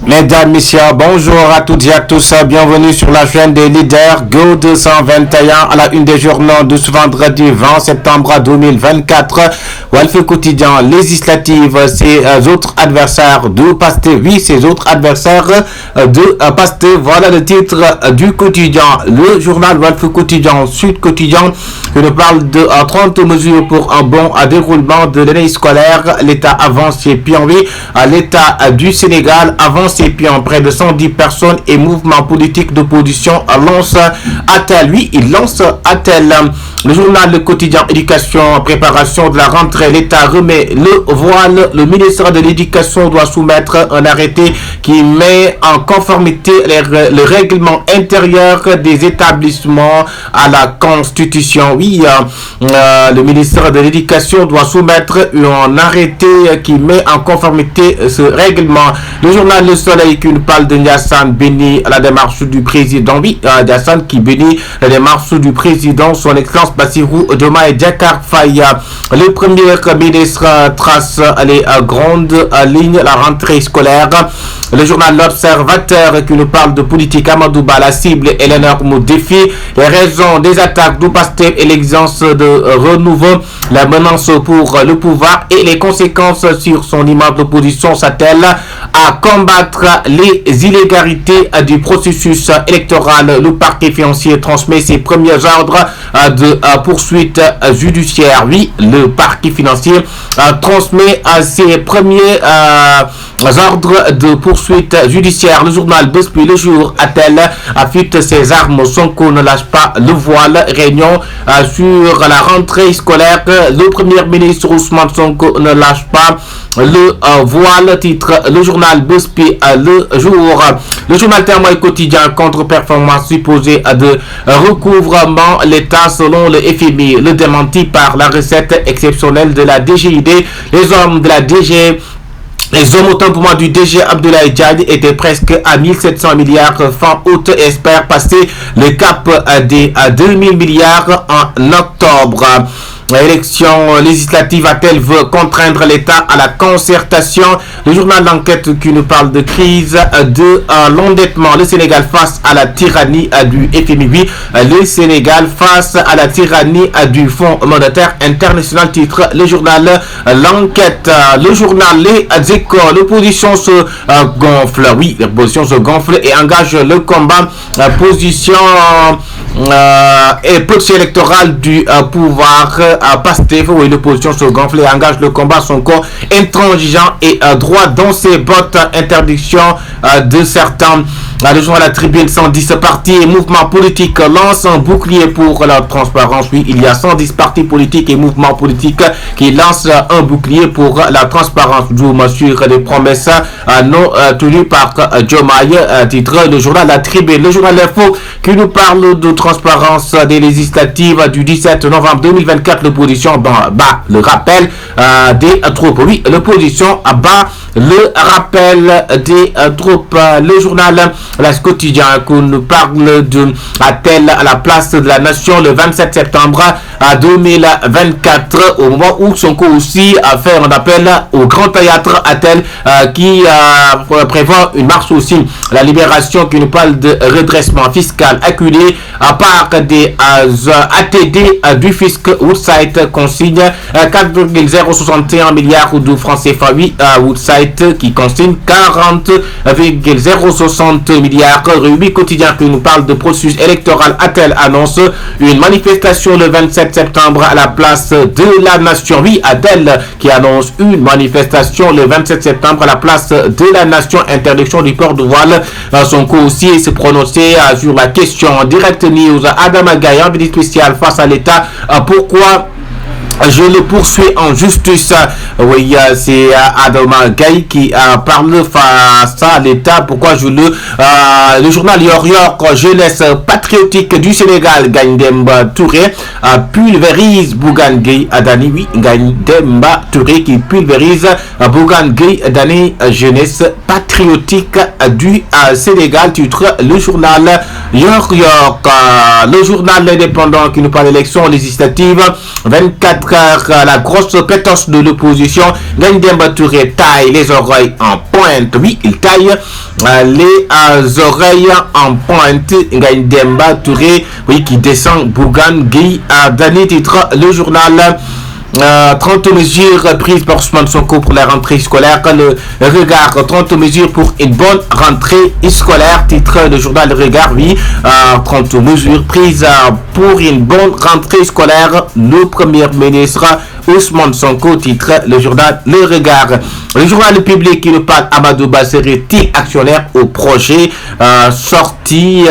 Mesdames, Messieurs, bonjour à toutes et à tous, bienvenue sur la chaîne des leaders Go 221 à la une des journaux de ce vendredi 20 septembre 2024. Walf Quotidien, législative, ses autres adversaires de Pastef, oui, ses autres adversaires de Pastef, voilà le titre du quotidien. Le journal Walf Quotidien, Sud Quotidien, qui nous parle de 30 mesures pour un bon déroulement de l'année scolaire. L'État avance ses pions, oui, l'État du Sénégal avance et puis en près de 110 personnes et mouvements politiques d'opposition lance ATEL. Oui, il lance ATEL. Le journal Le Quotidien Éducation, préparation de la rentrée, l'État remet le voile. Le ministre de l'Éducation doit soumettre un arrêté qui met en conformité le règlement intérieur des établissements à la Constitution. Oui, le ministre de l'Éducation doit soumettre un arrêté qui met en conformité ce règlement. Le journal Le Soleil qui nous parle de Ndiassane bénit la démarche du président. Oui, Ndiassane qui bénit la démarche du président, son excellence Bassirou Diomaye Diakhar Faye. Le premier ministre trace les grandes lignes la rentrée scolaire. Le journal L'Observateur qui nous parle de politique, Amadou Ba, la cible et l'énorme défi, les raisons des attaques du Pastef et l'exigence de renouveau, la menace pour le pouvoir et les conséquences sur son image d'opposition s'attelle à combattre les illégalités du processus électoral. Le parquet financier transmet ses premiers ordres de poursuite judiciaire. Oui, le parquet financier transmet ses premiers ordres de poursuite judiciaire. Le journal Bespi Le Jour ATEL affûte ses armes. Sonko ne lâche pas le voile. Réunion sur la rentrée scolaire. Le premier ministre Ousmane Sonko ne lâche pas le voile, titre le journal Bespi Le Jour. Le journal Témoin Quotidien, contre-performance supposée de recouvrement l'État selon le FMI. Le démenti par la recette exceptionnelle de la DGID. Les hommes de la DG Les hommes autant pour moi du DG Abdoulaye Diagne étaient presque à 1700 milliards fin août et espèrent passer le cap des 2000 milliards en octobre. L'élection législative a-t-elle veut contraindre l'État à la concertation? Le journal L'Enquête qui nous parle de crise de l'endettement. Le Sénégal face à la tyrannie du FMI. Le Sénégal face à la tyrannie du Fonds monétaire international, titre le journal L'Enquête. Le journal Les Échos, l'opposition se gonfle. Oui, l'opposition se gonfle et engage le combat. Position et proxy électorale du pouvoir Pastef, où l'opposition se gonfle et engage le combat. Son corps intransigeant et droit dans ses bottes. Interdiction de certains. Le journal La Tribune, 110 partis et mouvements politiques lancent un bouclier pour la transparence. Oui, il y a 110 partis politiques et mouvements politiques qui lancent un bouclier pour la transparence. Je vous m'assure des promesses non tenues par Diomaye, titre le journal La Tribune. Le journal L'Info qui nous parle de transparence des législatives du 17 novembre 2024. L'opposition bat le rappel des troupes. Oui, l'opposition bat le rappel des troupes. Le journal La Quotidien qui nous parle de ATEL à la place de la nation le 27 septembre 2024, au moment où Sonko aussi a fait un appel au grand théâtre ATEL qui prévoit une marche aussi. La Libération qui nous parle de redressement fiscal acculé à part des ATD du fisc. Woodside consigne 4,061 milliards de francs CFA. Oui, Woodside qui consigne 40,060 milliards. Rubis Quotidien qui nous parle de processus électoral. ATEL annonce une manifestation le 27 septembre à la place de la nation. Oui, ATEL qui annonce une manifestation le 27 septembre à la place de la nation. Interdiction du port de voile. Sonko aussi se prononcer sur la question. Direct News, Adama Gaye, envoyé spécial face à l'État. Pourquoi je le poursuis en justice? Oui, c'est Adama Gaye qui parle face à l'État. Pourquoi je le journal York, jeunesse patriotique patriotique du Sénégal, Ngagne Demba Touré, pulvérise Bougane Gueye Dany. Oui, Ngagne Demba Touré qui pulvérise Bougane Gueye Dany, jeunesse patriotique du Sénégal, titre le journal York. Le journal indépendant qui nous parle d'élections législatives, 24 heures, la grosse pétoche de l'opposition. Ngagne Demba Touré taille les oreilles en pointe. Oui, il taille les oreilles en pointe. Ngagne Demba Touré, oui, qui descend Bougane Gueye Dany, titre le journal 30 mesures prises par Ousmane Sonko pour la rentrée scolaire. Le Regard, 30 mesures pour une bonne rentrée scolaire, titre le journal Le Regard. Oui, 30 mesures prises pour une bonne rentrée scolaire. Le premier ministre Ousmane Sonko, titre le journal Le Regard. Le journal Le Public qui nous parle, Amadouba serait-il actionnaire au projet, sortie,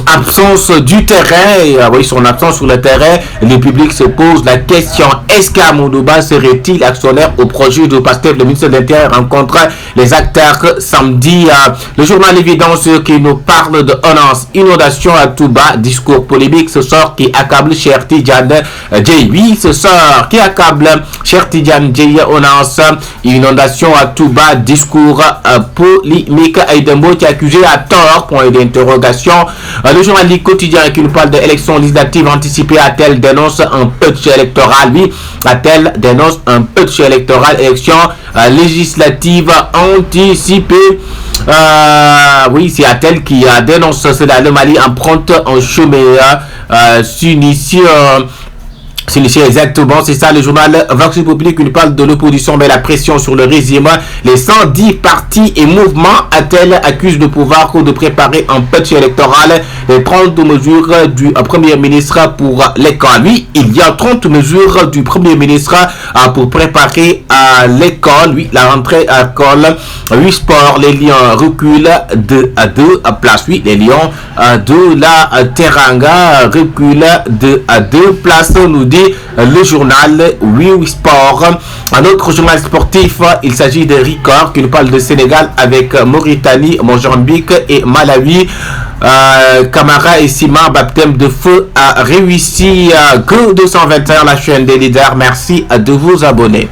absence du terrain. Oui, son absence sur le terrain. Le Public se pose la question, est-ce qu'Amadouba serait-il actionnaire au projet de Pastef? Le ministre de l'Intérieur rencontre les acteurs samedi. Le journal L'évidence qui nous parle de inondation à Touba, discours polémique ce soir qui accable Cheikh Tidiane Dièye. Oui, ce soir qui accable Cheikh Tidiane Dièye, inondation à Touba, discours polémique. Aïda Mbodj accusé à tort, point d'interrogation. Le journal Le Quotidien qui nous parle de élections législatives anticipées. A-t-elle dénonce un putsch électoral? Oui, a-t-elle dénonce un putsch électoral, élection législative anticipée. Oui, c'est Atel qui dénonce cela. Le Mali emprunte un chemin s'initie. C'est exactement, c'est ça le journal Vox Populi qui nous parle de l'opposition, mais la pression sur le régime. Les 110 partis et mouvements A-t-elle accusent le pouvoir de préparer un putsch électoral. Les 30 mesures du Premier ministre pour l'école. Oui, il y a 30 mesures du Premier ministre pour préparer l'école. Oui, la rentrée à l'école. 8 sports, les Lions reculent de 2 places. Oui, les Lions de la Teranga reculent de 2 places, nous dit le journal Oui Sport. Un autre journal sportif, il s'agit de Record qui nous parle de Sénégal avec Mauritanie, Mozambique et Malawi. Camara et Sima, baptême de feu a réussi. Go 221, la chaîne des leaders. Merci de vous abonner.